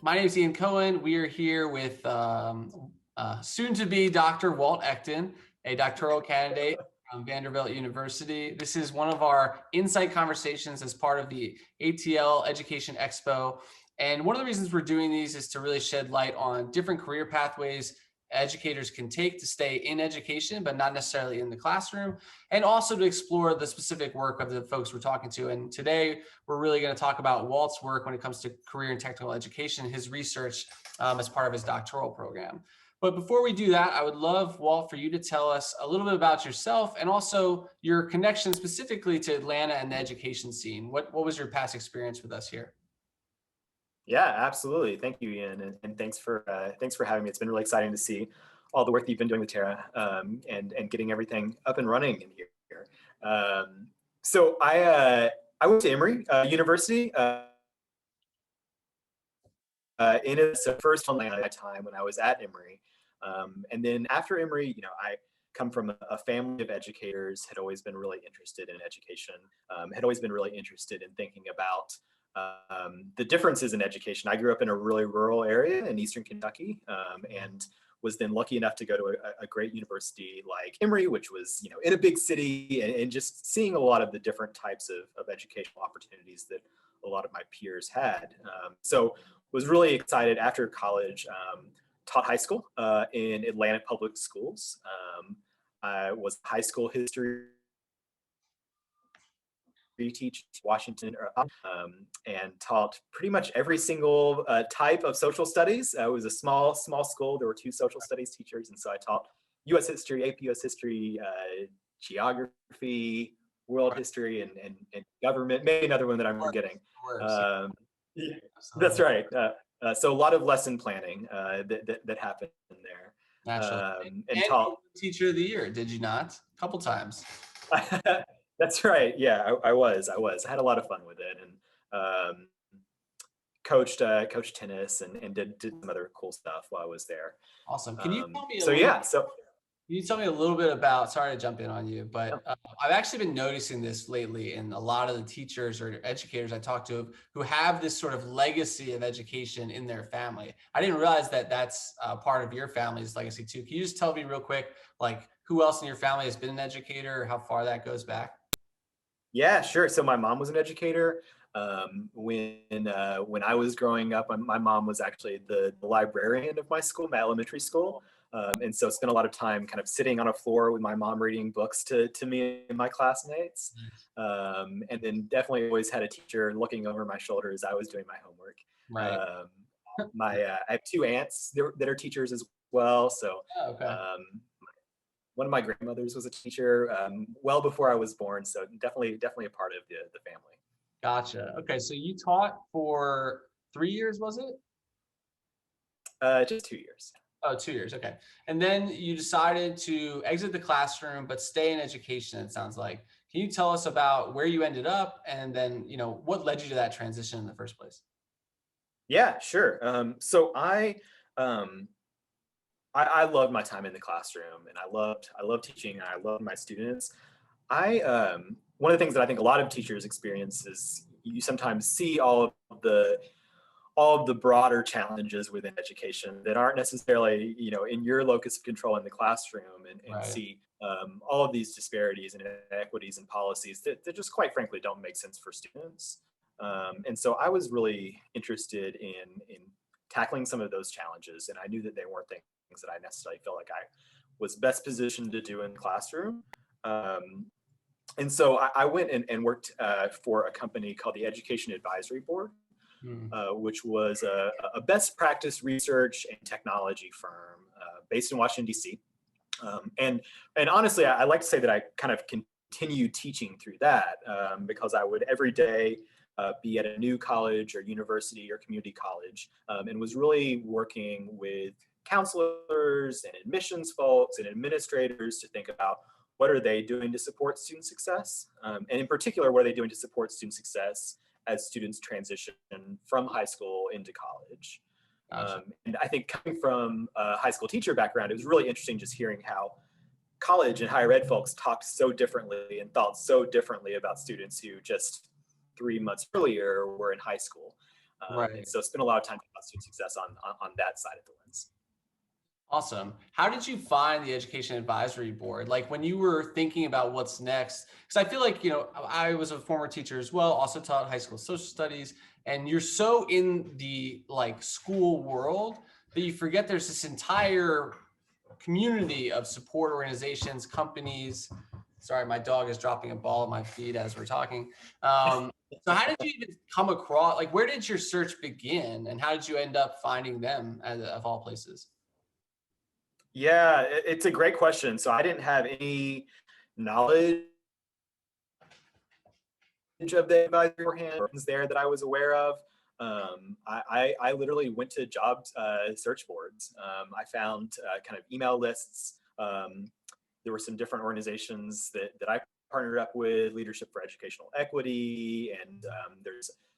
My name is Ian Cohen. We are here with soon-to-be Dr. Walt Ecton, a doctoral candidate from Vanderbilt University. This is one of our insight conversations as part of the ATL Education Expo. And one of the reasons we're doing these is to really shed light on different career pathways educators can take to stay in education, but not necessarily in the classroom, and also to explore the specific work of the folks we're talking to. And today, we're really going to talk about Walt's work when it comes to career and technical education, his research as part of his doctoral program. But before we do that, I would love, Walt, for you to tell us a little bit about yourself and also your connection specifically to Atlanta and the education scene. What was your past experience with us here? Yeah, absolutely. Thank you, Ian, and thanks for having me. It's been really exciting to see all the work that you've been doing with Tara and getting everything up and running in here. So I went to Emory University in its first time when I was at Emory, and then after Emory, I come from a family of educators, had always been really interested in education, had always been really interested in thinking about the differences in education. I grew up in a really rural area in Eastern Kentucky, and was then lucky enough to go to a great university like Emory, which was, in a big city, and just seeing a lot of the different types of educational opportunities that a lot of my peers had. So was really excited after college, taught high school in Atlanta public schools. I was high school history teach Washington, and taught pretty much every single type of social studies. It was a small school. There were two social studies teachers, and so I taught U.S. history, AP U.S. history, geography, world history, and government. Maybe another one that I'm forgetting. Yeah, that's right. So a lot of lesson planning that happened there. Naturally. And taught Teacher of the Year, did you not? A couple times. That's right. Yeah, I was. I had a lot of fun with it, and coached tennis and did some other cool stuff while I was there. Awesome. Can you tell me Can you tell me a little bit about, sorry to jump in on you, but I've actually been noticing this lately in a lot of the teachers or educators I talk to who have this sort of legacy of education in their family. I didn't realize that that's part of your family's legacy too. Can you just tell me real quick, like who else in your family has been an educator or how far that goes back? Yeah, sure. So my mom was an educator. When I was growing up, my mom was actually the librarian of my school, my elementary school. And so spent a lot of time kind of sitting on a floor with my mom reading books to me and my classmates. And then definitely always had a teacher looking over my shoulder as I was doing my homework. Right. I have two aunts that are teachers as well. So Oh, okay. one of my grandmothers was a teacher well before I was born. So definitely a part of the family. Gotcha. Okay. So you taught for 3 years, was it? Just 2 years. Oh, 2 years. Okay. And then you decided to exit the classroom, but stay in education, it sounds like. Can you tell us about where you ended up and then, what led you to that transition in the first place? Yeah, sure. So I loved my time in the classroom, and I loved teaching, and I loved my students. One of the things that I think a lot of teachers experience is you sometimes see all of the broader challenges within education that aren't necessarily, in your locus of control in the classroom, and Right. see all of these disparities and inequities and policies that just quite frankly don't make sense for students. And so I was really interested in tackling some of those challenges, and I knew that they weren't things that I necessarily felt like I was best positioned to do in the classroom. And so I went and worked for a company called the Education Advisory Board, Hmm. which was a best practice research and technology firm based in Washington, D.C. And honestly, I like to say that I kind of continued teaching through that because I would every day be at a new college or university or community college, and was really working with counselors and admissions folks and administrators to think about what are they doing to support student success, and in particular, what are they doing to support student success as students transition from high school into college. Gotcha. And I think coming from a high school teacher background, it was really interesting just hearing how college and higher ed folks talked so differently and thought so differently about students who just 3 months earlier were in high school. And Right. so spend a lot of time about student success on that side of the lens. Awesome. How did you find the Education Advisory Board? Like when you were thinking about what's next, because I feel like, I was a former teacher as well, also taught high school social studies, and you're so in the like school world that you forget there's this entire community of support organizations, companies. Sorry, my dog is dropping a ball at my feet as we're talking. So how did you even come across, like, where did your search begin and how did you end up finding them of all places? Yeah, it's a great question. So I didn't have any knowledge of the advisory beforehand, or things there that I was aware of. I literally went to job search boards. I found kind of email lists. There were some different organizations that I partnered up with, Leadership for Educational Equity, and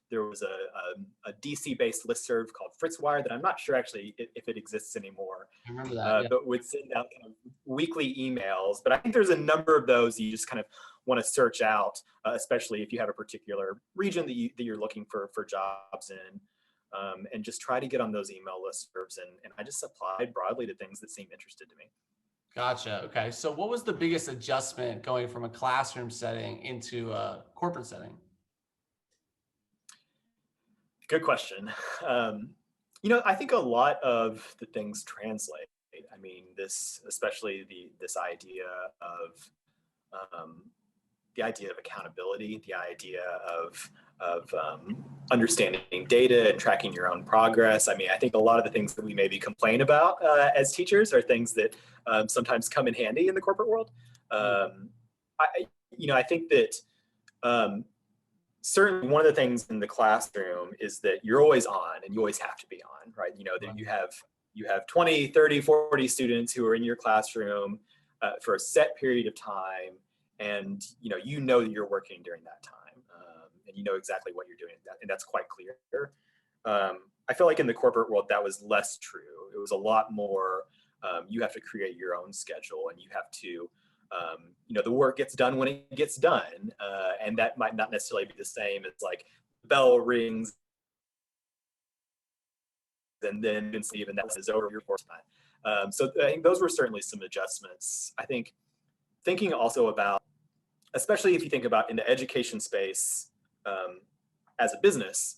there was a DC-based listserv called FritzWire that I'm not sure actually if it exists anymore, I remember that. Yeah. but would send out kind of weekly emails. But I think there's a number of those you just kind of want to search out, especially if you have a particular region that you're looking for jobs in, and just try to get on those email listservs. And I just applied broadly to things that seemed interested to me. Gotcha. Okay. So what was the biggest adjustment going from a classroom setting into a corporate setting? Good question. I think a lot of the things translate. I mean, especially this idea of the idea of accountability, the idea of understanding data and tracking your own progress. I mean, I think a lot of the things that we maybe complain about as teachers are things that sometimes come in handy in the corporate world. I think that certainly one of the things in the classroom is that you're always on and you always have to be on, right? That you have 20, 30, 40 students who are in your classroom for a set period of time, and that you're working during that time, and you know exactly what you're doing, and that's quite clear. I feel like in the corporate world that was less true. It was a lot more. You have to create your own schedule, and you have to. The work gets done when it gets done, and that might not necessarily be the same as like the bell rings and then you can see even that is over your course time. So I think those were certainly some adjustments. I think thinking also about, especially if you think about in the education space as a business,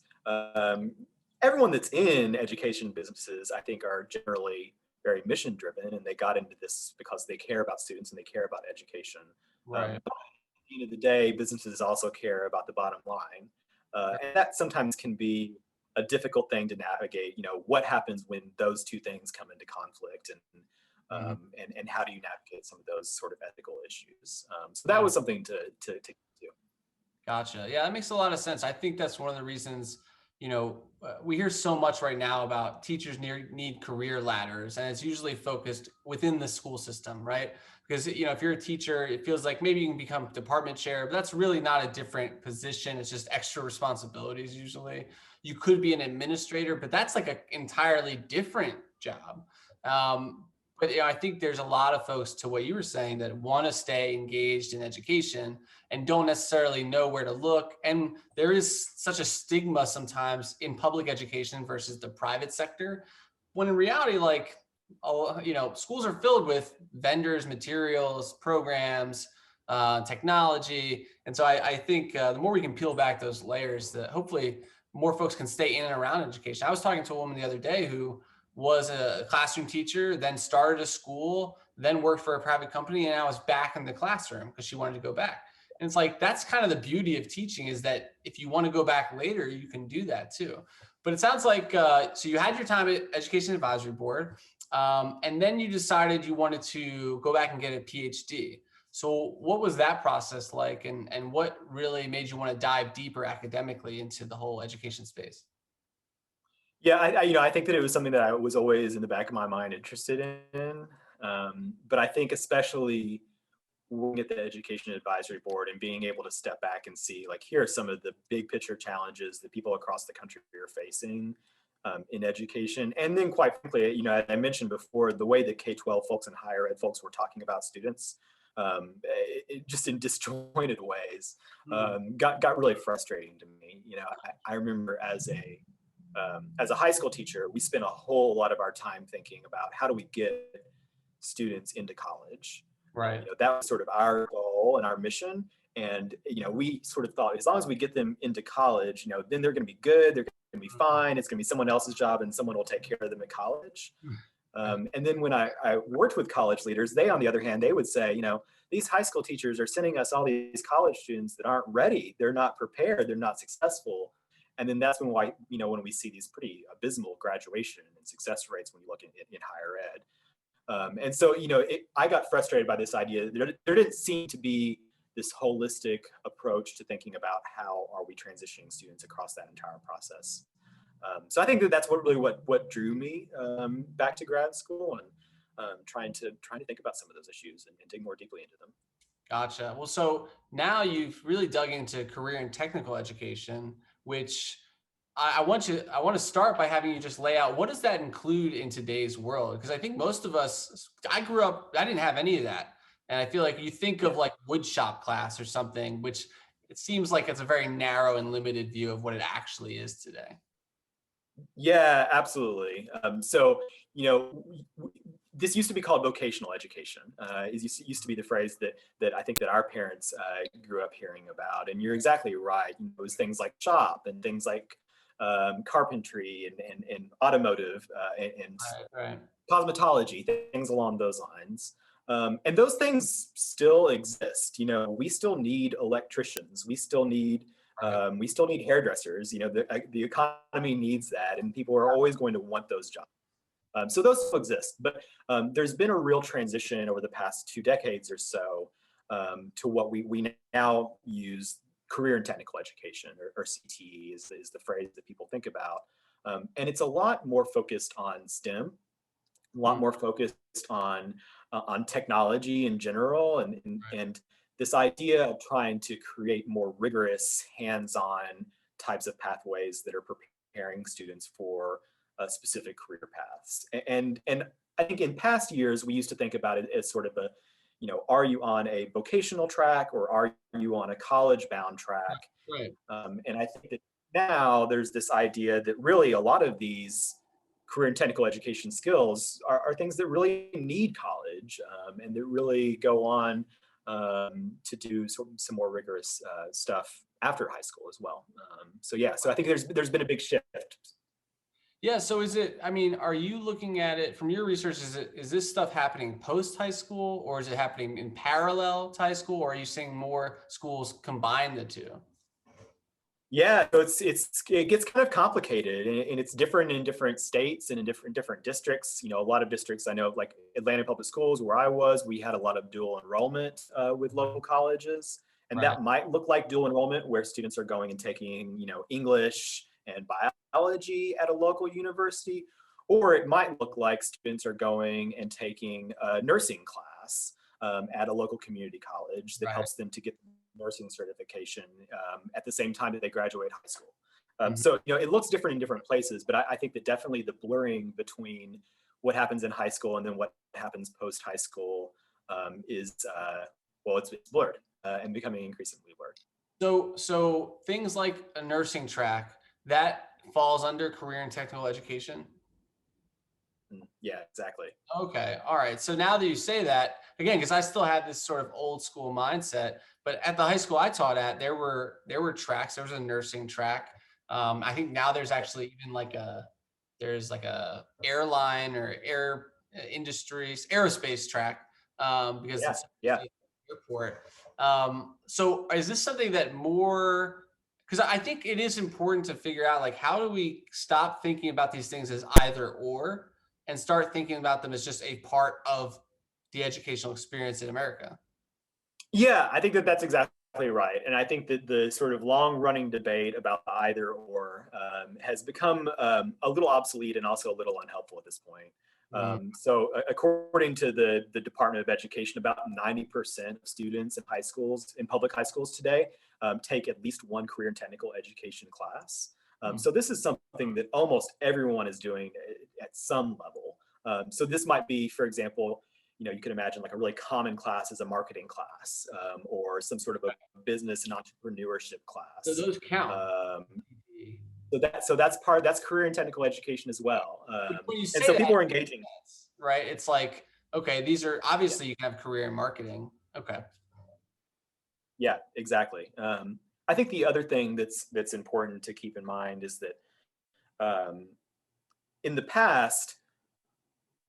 everyone that's in education businesses, I think, are generally very mission driven, and they got into this because they care about students and they care about education. Right. But at the end of the day, businesses also care about the bottom line, and that sometimes can be a difficult thing to navigate. What happens when those two things come into conflict, and how do you navigate some of those sort of ethical issues? So that was something to do. Gotcha. Yeah, that makes a lot of sense. I think that's one of the reasons, we hear so much right now about teachers need career ladders, and it's usually focused within the school system, right? Because, if you're a teacher, it feels like maybe you can become department chair, but that's really not a different position. It's just extra responsibilities usually. You could be an administrator, but that's like an entirely different job. But I think there's a lot of folks, to what you were saying, that want to stay engaged in education and don't necessarily know where to look. And there is such a stigma sometimes in public education versus the private sector, when in reality, like, schools are filled with vendors, materials, programs, technology. And so I think the more we can peel back those layers, that hopefully more folks can stay in and around education. I was talking to a woman the other day who was a classroom teacher, then started a school, then worked for a private company, and now is back in the classroom because she wanted to go back. And it's like, that's kind of the beauty of teaching, is that if you want to go back later, you can do that too. But it sounds like, so you had your time at Education Advisory Board, and then you decided you wanted to go back and get a PhD. So what was that process like, and what really made you want to dive deeper academically into the whole education space? Yeah, I think that it was something that I was always in the back of my mind interested in. But I think especially working at the Education Advisory Board and being able to step back and see, like, here are some of the big picture challenges that people across the country are facing in education. And then quite frankly, as I mentioned before, the way that K-12 folks and higher ed folks were talking about students, just in disjointed ways, got really frustrating to me. I remember as a as a high school teacher, we spend a whole lot of our time thinking about how do we get students into college. Right. That was sort of our goal and our mission. And, we sort of thought as long as we get them into college, then they're going to be good. They're going to be fine. It's going to be someone else's job and someone will take care of them at college. And then when I worked with college leaders, they, on the other hand, they would say, these high school teachers are sending us all these college students that aren't ready. They're not prepared. They're not successful. And then that's when when we see these pretty abysmal graduation and success rates when you look in higher ed. And so, I got frustrated by this idea. There didn't seem to be this holistic approach to thinking about how are we transitioning students across that entire process. So I think that's what drew me back to grad school, and trying to think about some of those issues and dig more deeply into them. Gotcha. Well, so now you've really dug into career and technical education, which I want to start by having you just lay out, what does that include in today's world? Because I think most of us, I grew up, I didn't have any of that. And I feel like you think of like wood shop class or something, which it seems like it's a very narrow and limited view of what it actually is today. Yeah, absolutely. So, this used to be called vocational education. It used to be the phrase that I think that our parents grew up hearing about. And you're exactly right. It was things like shop and things like carpentry and automotive and Right. cosmetology, things along those lines. And those things still exist. We still need electricians. We still need hairdressers. The economy needs that, and people are always going to want those jobs. So those still exist, but there's been a real transition over the past 2 decades or so to what we now use career and technical education, or CTE is the phrase that people think about. And it's a lot more focused on STEM, a lot more focused on technology in general, and this idea of trying to create more rigorous, hands-on types of pathways that are preparing students for specific career paths. And I think in past years we used to think about it as sort of a, are you on a vocational track or are you on a college-bound track? Right. And I think that now there's this idea that really a lot of these career and technical education skills are things that really need college, and that really go on to do some more rigorous stuff after high school as well. So I think there's been a big shift. Yeah. So are you looking at it from your research? Is this stuff happening post high school, or is it happening in parallel to high school, or are you seeing more schools combine the two? Yeah, so it gets kind of complicated, and it's different in different states and in different districts. A lot of districts, I know, like Atlanta Public Schools, where I was, we had a lot of dual enrollment with local colleges, and Right. that might look like dual enrollment where students are going and taking, English and biology at a local university, or it might look like students are going and taking a nursing class at a local community college that Right. helps them to get nursing certification at the same time that they graduate high school. Mhm. So, it looks different in different places, but I think that definitely the blurring between what happens in high school and then what happens post high school is, it's blurred and becoming increasingly blurred. So things like a nursing track, that falls under career and technical education. Yeah, exactly. Okay. All right. So now that you say that, again, because I still had this sort of old school mindset, but at the high school I taught at, there were tracks. There was a nursing track. I think now there's actually even there's like a airline or air industries, aerospace track, because Yeah, it's yeah. airport. So is this something that because I think it is important to figure out, like, how do we stop thinking about these things as either or and start thinking about them as just a part of the educational experience in America? Yeah, I think that's exactly right. And I think that the sort of long running debate about either or has become a little obsolete and also a little unhelpful at this point. So according to the Department of Education, about 90% of students in public high schools today take at least one career and technical education class. So this is something that almost everyone is doing at some level. So this might be, for example, you can imagine like a really common class is a marketing class, or some sort of a business and entrepreneurship So class. those count. Um, that's career and technical education as well. When you And say so that, people are engaging. right? It's like, okay, these are obviously you can have career in marketing. Okay. Yeah, exactly. I think the other thing that's important to keep in mind is that um, in the past,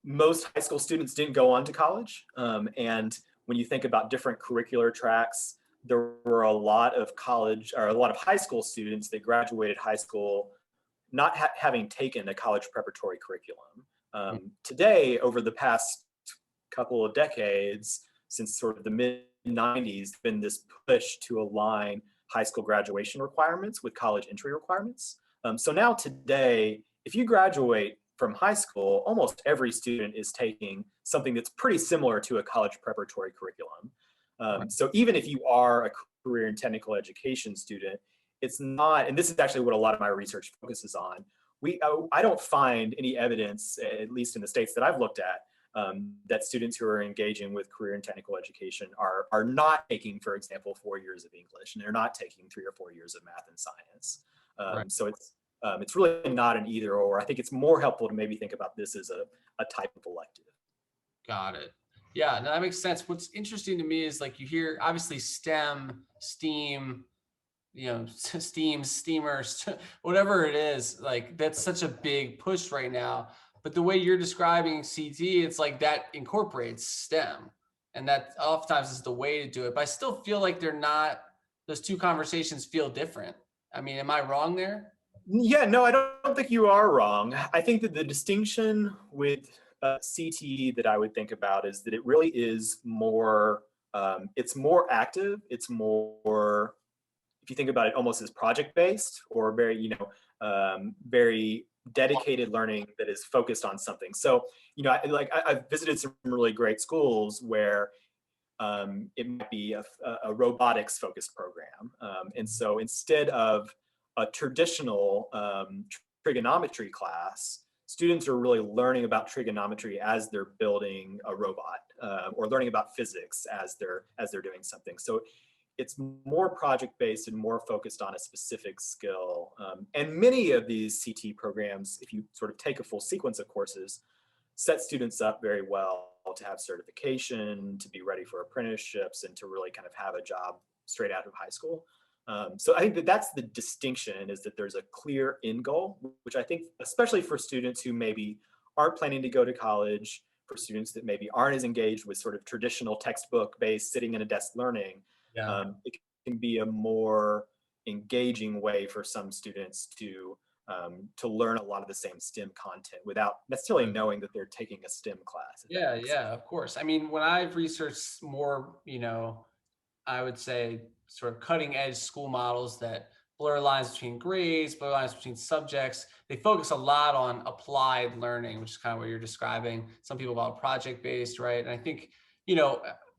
most high school students didn't go on to college. And when you think about different curricular tracks, there were a lot of college or a lot of high school students that graduated high school not having taken a college preparatory curriculum. Today, over the past couple of decades, since sort of the mid 90s, been this push to align high school graduation requirements with college entry requirements. So now today, if you graduate from high school, almost every student is taking something that's pretty similar to a college preparatory curriculum. So even if you are a career and technical education student, it's not, and this is actually what a lot of my research focuses on. I don't find any evidence, at least in the states that I've looked at, that students who are engaging with career and technical education are not taking, for example, 4 years of English, and they're not taking 3 or 4 years of math and science. Right. So it's really not an either or. I think it's more helpful to maybe think about this as a type of elective. Got it. Yeah, no, that makes sense. What's interesting to me is like you hear obviously STEM, STEAM, steams, steamers, whatever it is, like that's such a big push right now. But the way you're describing CT, it's like that incorporates STEM. And that oftentimes is the way to do it. But I still feel like they're not, those two conversations feel different. I mean, am I wrong there? Yeah, no, I don't think you are wrong. I think that the distinction with CTE that I would think about is that it really is more, it's more active. It's more, if you think about it, almost as project-based or very, very dedicated learning that is focused on something. So, I've visited some really great schools where it might be a robotics focused program. And so instead of a traditional trigonometry class, students are really learning about trigonometry as they're building a robot, or learning about physics as they're doing something. So it's more project based and more focused on a specific skill. And many of these CT programs, if you sort of take a full sequence of courses, set students up very well to have certification, to be ready for apprenticeships, and to really kind of have a job straight out of high school. So I think that that's the distinction, is that there's a clear end goal, which I think, especially for students who maybe aren't planning to go to college, for students that maybe aren't as engaged with sort of traditional textbook-based sitting in a desk learning, Yeah. it can be a more engaging way for some students to learn a lot of the same STEM content without necessarily knowing that they're taking a STEM class. Yeah, yeah, of course. I mean, when I've researched more, I would say sort of cutting edge school models that blur lines between grades, blur lines between subjects. They focus a lot on applied learning, which is kind of what you're describing. Some people call it project based, right? And I think,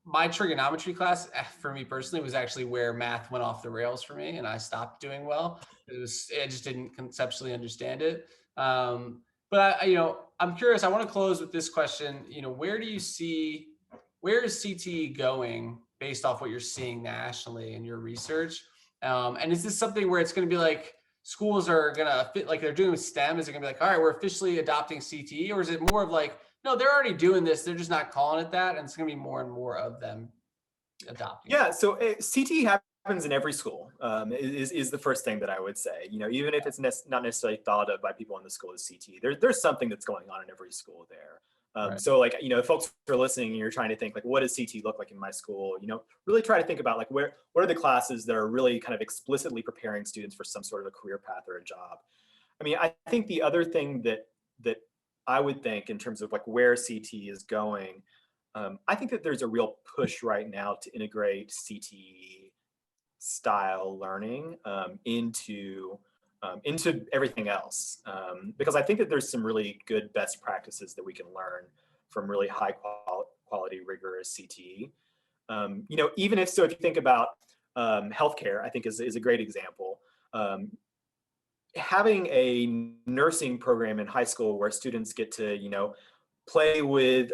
my trigonometry class for me personally was actually where math went off the rails for me and I stopped doing well. I just didn't conceptually understand it. But I'm curious, I want to close with this question. Where is CTE going based off what you're seeing nationally in your research? And is this something where it's going to be like schools are going to fit, like they're doing with STEM? Is it going to be like, all right, we're officially adopting CTE? Or is it more of like, no, they're already doing this, they're just not calling it that, and it's going to be more and more of them adopting? Yeah, so CTE happens in every school, is the first thing that I would say. Even if it's not necessarily thought of by people in the school as CTE, there's something that's going on in every school there. Right. So if folks are listening and you're trying to think like, what does CTE look like in my school? Really try to think about like what are the classes that are really kind of explicitly preparing students for some sort of a career path or a job. I mean, I think the other thing that I would think in terms of like where CTE is going, I think that there's a real push right now to integrate CTE style learning into everything else, because I think that there's some really good best practices that we can learn from really high quality rigorous CTE. Even if you think about healthcare, I think is a great example. Having a nursing program in high school where students get to play with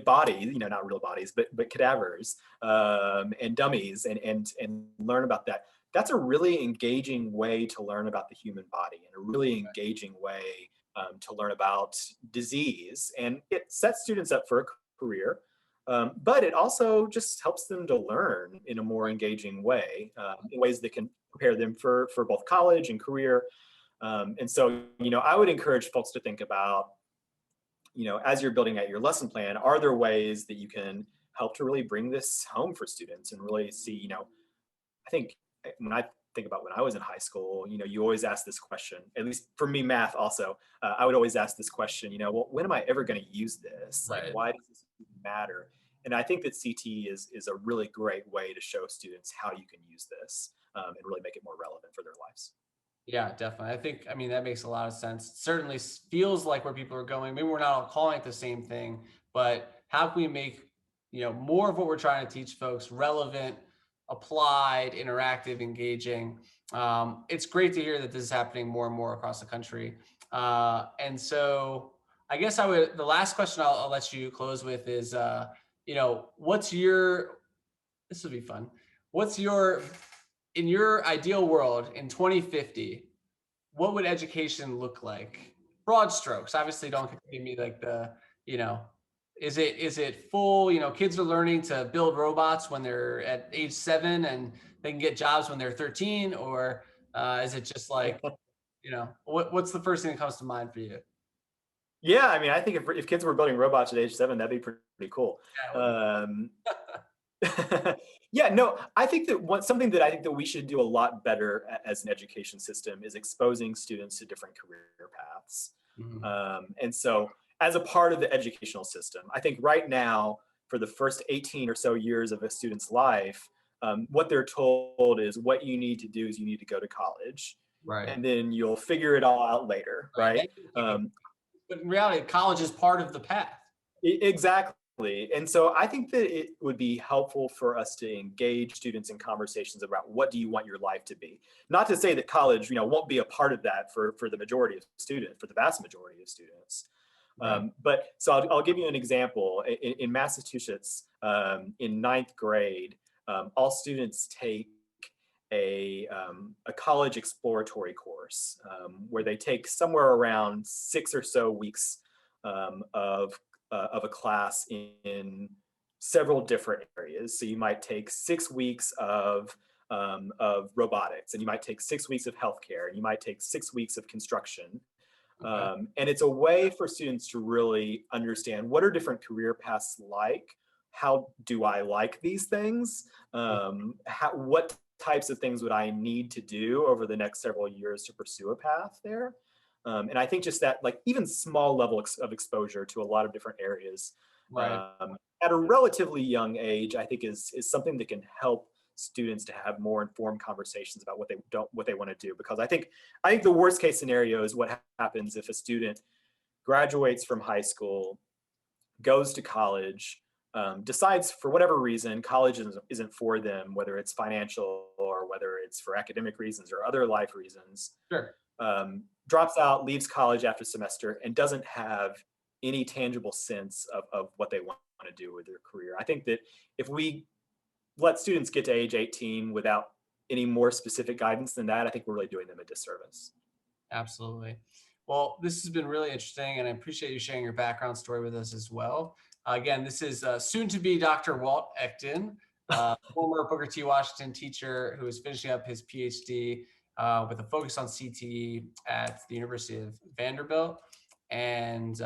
bodies, not real bodies, but cadavers, and dummies, and learn about that. that's a really engaging way to learn about the human body and a really engaging way to learn about disease. And it sets students up for a career, but it also just helps them to learn in a more engaging way, in ways that can prepare them for both college and career. And so, I would encourage folks to think about, as you're building out your lesson plan, are there ways that you can help to really bring this home for students and really see, I think when I think about when I was in high school, you always ask this question, at least for me, math also, I would always ask this question, well, when am I ever going to use this? Like, Right. why does this even matter? And I think that CTE is a really great way to show students how you can use this, and really make it more relevant for their lives. Yeah, definitely. I mean, that makes a lot of sense. Certainly feels like where people are going. Maybe we're not all calling it the same thing, but how can we make, more of what we're trying to teach folks relevant, applied, interactive, engaging? It's great to hear that this is happening more and more across the country. And so I guess the last question I'll let you close with is, this will be fun. What's in your ideal world in 2050, what would education look like? Broad strokes. Obviously, don't give me like you know, is it full? Kids are learning to build robots when they're at age 7 and they can get jobs when they're 13, or is it just like, what's the first thing that comes to mind for you? Yeah, I mean, I think if kids were building robots at age 7, that'd be pretty cool. Yeah, it would be. Um, yeah, no, I think that something that I think that we should do a lot better as an education system is exposing students to different career paths. Mhm. And so, as a part of the educational system, I think right now, for the first 18 or so years of a student's life, what they're told is what you need to do is you need to go to college, Right. and then you'll figure it all out later, Right. right? Um, But in reality, college is part of the path. Exactly. And so I think that it would be helpful for us to engage students in conversations about what do you want your life to be. Not to say that college, won't be a part of that for the majority of students, for the vast majority of students. Right. But so I'll give you an example. In Massachusetts, in ninth grade, all students take a college exploratory course, where they take somewhere around 6 or so weeks of a class in several different areas. So you might take 6 weeks of robotics, and you might take 6 weeks of healthcare, and you might take 6 weeks of construction. Okay. And it's a way for students to really understand what are different career paths like. How do I like these things? What types of things would I need to do over the next several years to pursue a path there? And I think just that, like, even small level of exposure to a lot of different areas Right. at a relatively young age, I think is something that can help students to have more informed conversations about what they want to do. Because I think the worst case scenario is what happens if a student graduates from high school, goes to college, decides for whatever reason college isn't for them, whether it's financial or whether it's for academic reasons or other life reasons, Sure. drops out, leaves college after semester, and doesn't have any tangible sense of what they want to do with their career. I think that if we let students get to age 18 without any more specific guidance than that, I think we're really doing them a disservice. Absolutely. Well, this has been really interesting, and I appreciate you sharing your background story with us as well. Again, this is soon to be Dr. Walt Ecton, former Booker T. Washington teacher who is finishing up his PhD with a focus on CTE at the University of Vanderbilt. And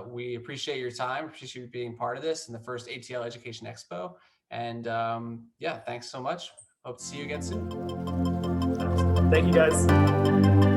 we appreciate your time, appreciate you being part of this in the first ATL Education Expo. And yeah, thanks so much. Hope to see you again soon. Thank you, guys.